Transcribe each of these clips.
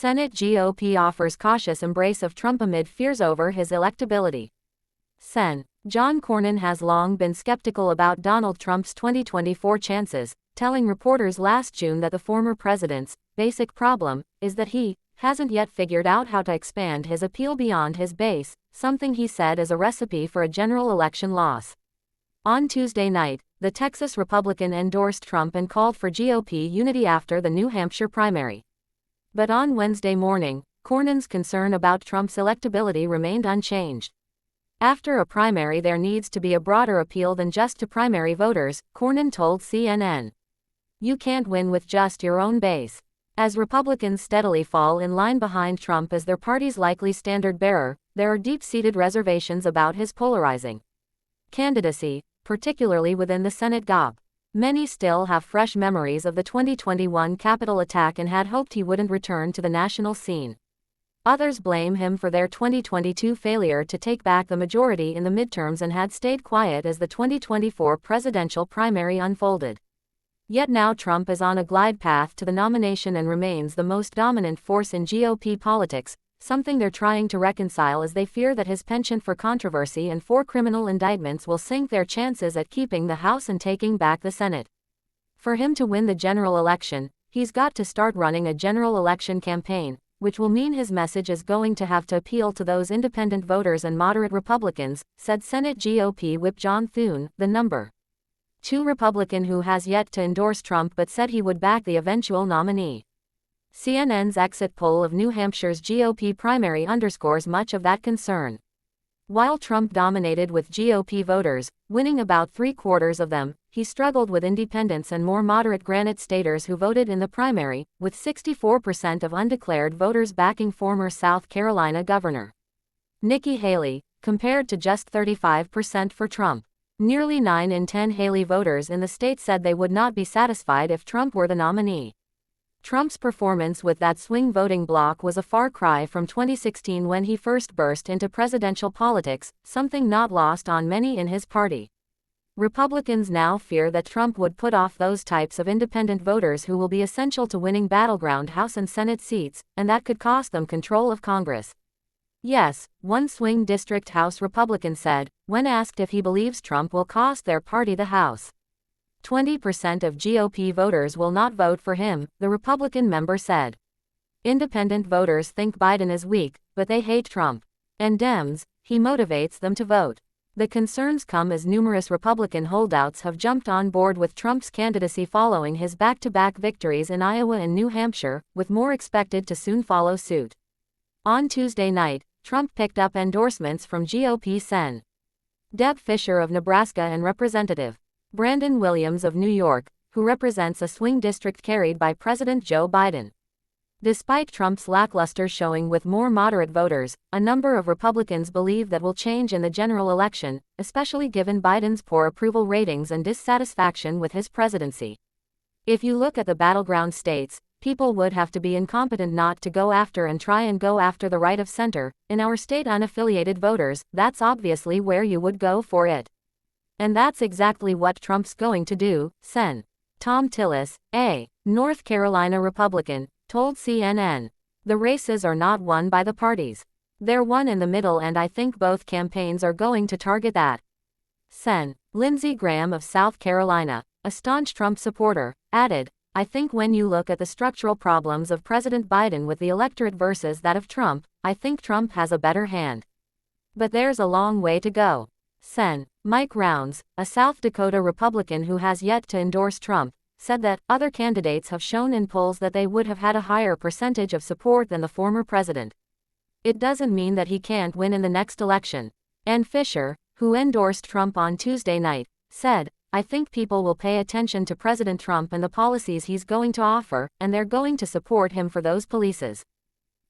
Senate GOP offers cautious embrace of Trump amid fears over his electability. Sen. John Cornyn has long been skeptical about Donald Trump's 2024 chances, telling reporters last June that the former president's basic problem is that he hasn't yet figured out how to expand his appeal beyond his base, something he said is a recipe for a general election loss. On Tuesday night, the Texas Republican endorsed Trump and called for GOP unity after the New Hampshire primary. But on Wednesday morning, Cornyn's concern about Trump's electability remained unchanged. After a primary, there needs to be a broader appeal than just to primary voters, Cornyn told CNN. You can't win with just your own base. As Republicans steadily fall in line behind Trump as their party's likely standard-bearer, there are deep-seated reservations about his polarizing candidacy, particularly within the Senate GOP. Many still have fresh memories of the 2021 Capitol attack and had hoped he wouldn't return to the national scene. Others blame him for their 2022 failure to take back the majority in the midterms and had stayed quiet as the 2024 presidential primary unfolded. Yet now Trump is on a glide path to the nomination and remains the most dominant force in GOP politics, something they're trying to reconcile as they fear that his penchant for controversy and for criminal indictments will sink their chances at keeping the House and taking back the Senate. For him to win the general election, he's got to start running a general election campaign, which will mean his message is going to have to appeal to those independent voters and moderate Republicans, said Senate GOP Whip John Thune, the number 2 Republican who has yet to endorse Trump but said he would back the eventual nominee. CNN's exit poll of New Hampshire's GOP primary underscores much of that concern. While Trump dominated with GOP voters, winning about 3/4 of them, he struggled with independents and more moderate Granite Staters who voted in the primary, with 64% of undeclared voters backing former South Carolina Governor Nikki Haley, compared to just 35% for Trump. Nearly 9 in 10 Haley voters in the state said they would not be satisfied if Trump were the nominee. Trump's performance with that swing voting bloc was a far cry from 2016 when he first burst into presidential politics, something not lost on many in his party. Republicans now fear that Trump would put off those types of independent voters who will be essential to winning battleground House and Senate seats, and that could cost them control of Congress. Yes, one swing district House Republican said, when asked if he believes Trump will cost their party the House. 20% of GOP voters will not vote for him, the Republican member said. Independent voters think Biden is weak, but they hate Trump. And Dems, he motivates them to vote. The concerns come as numerous Republican holdouts have jumped on board with Trump's candidacy following his back-to-back victories in Iowa and New Hampshire, with more expected to soon follow suit. On Tuesday night, Trump picked up endorsements from GOP Sen. Deb Fischer of Nebraska and Representative Brandon Williams of New York, who represents a swing district carried by President Joe Biden. Despite Trump's lackluster showing with more moderate voters, a number of Republicans believe that will change in the general election, especially given Biden's poor approval ratings and dissatisfaction with his presidency. If you look at the battleground states, people would have to be incompetent not to go after and try and go after the right of center. In our state, unaffiliated voters, that's obviously where you would go for it. And that's exactly what Trump's going to do, Sen. Tom Tillis, a North Carolina Republican, told CNN. The races are not won by the parties. They're won in the middle, and I think both campaigns are going to target that. Sen. Lindsey Graham of South Carolina, a staunch Trump supporter, added, I think when you look at the structural problems of President Biden with the electorate versus that of Trump, I think Trump has a better hand. But there's a long way to go. Sen. Mike Rounds, a South Dakota Republican who has yet to endorse Trump, said that other candidates have shown in polls that they would have had a higher percentage of support than the former president. It doesn't mean that he can't win in the next election. And Fisher, who endorsed Trump on Tuesday night, said, I think people will pay attention to President Trump and the policies he's going to offer, and they're going to support him for those policies.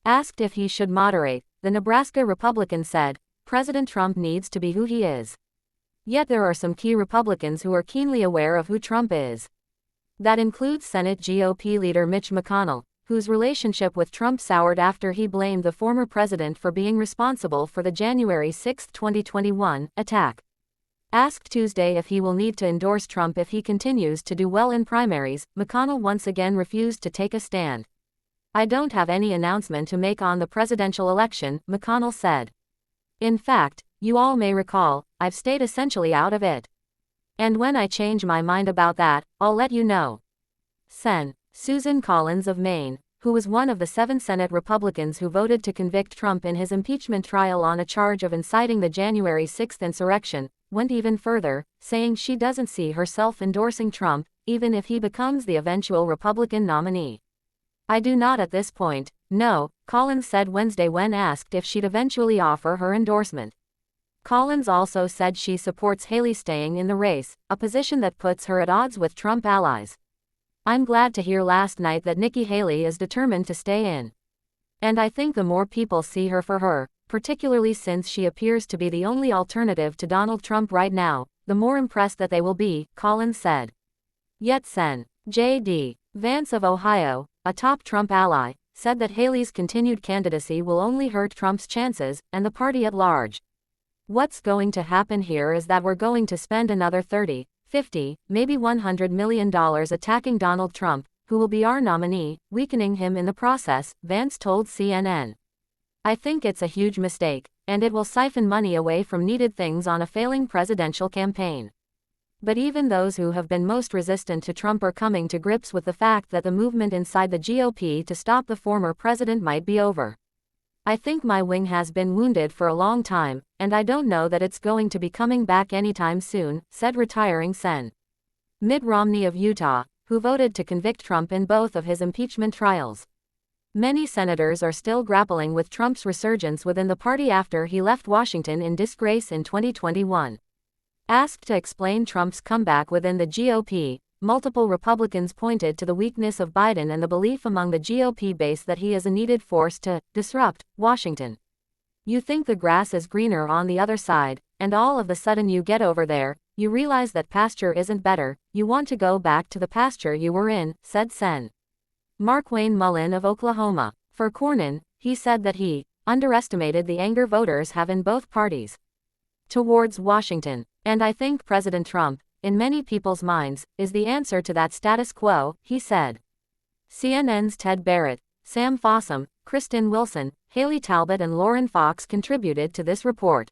Asked if he should moderate, the Nebraska Republican said, President Trump needs to be who he is. Yet there are some key Republicans who are keenly aware of who Trump is. That includes Senate GOP leader Mitch McConnell, whose relationship with Trump soured after he blamed the former president for being responsible for the January 6, 2021, attack. Asked Tuesday if he will need to endorse Trump if he continues to do well in primaries, McConnell once again refused to take a stand. I don't have any announcement to make on the presidential election, McConnell said. In fact, you all may recall, I've stayed essentially out of it. And when I change my mind about that, I'll let you know. Sen. Susan Collins of Maine, who was one of the 7 Senate Republicans who voted to convict Trump in his impeachment trial on a charge of inciting the January 6 insurrection, went even further, saying she doesn't see herself endorsing Trump, even if he becomes the eventual Republican nominee. I do not at this point, no, Collins said Wednesday when asked if she'd eventually offer her endorsement. Collins also said she supports Haley staying in the race, a position that puts her at odds with Trump allies. I'm glad to hear last night that Nikki Haley is determined to stay in. And I think the more people see her for her, particularly since she appears to be the only alternative to Donald Trump right now, the more impressed that they will be, Collins said. Yet Sen. J.D. Vance of Ohio, a top Trump ally, said that Haley's continued candidacy will only hurt Trump's chances, and the party at large. What's going to happen here is that we're going to spend another $30, $50, maybe $100 million attacking Donald Trump, who will be our nominee, weakening him in the process, Vance told CNN. I think it's a huge mistake, and it will siphon money away from needed things on a failing presidential campaign. But even those who have been most resistant to Trump are coming to grips with the fact that the movement inside the GOP to stop the former president might be over. I think my wing has been wounded for a long time, and I don't know that it's going to be coming back anytime soon, said retiring Sen. Mitt Romney of Utah, who voted to convict Trump in both of his impeachment trials. Many senators are still grappling with Trump's resurgence within the party after he left Washington in disgrace in 2021. Asked to explain Trump's comeback within the GOP, multiple Republicans pointed to the weakness of Biden and the belief among the GOP base that he is a needed force to disrupt Washington. You think the grass is greener on the other side, and all of a sudden you get over there, you realize that pasture isn't better, you want to go back to the pasture you were in, said Sen. Markwayne Mullin of Oklahoma. For Cornyn, he said that he underestimated the anger voters have in both parties towards Washington. And I think President Trump, in many people's minds, is the answer to that status quo, he said. CNN's Ted Barrett, Sam Fossum, Kristen Wilson, Haley Talbot and Lauren Fox contributed to this report.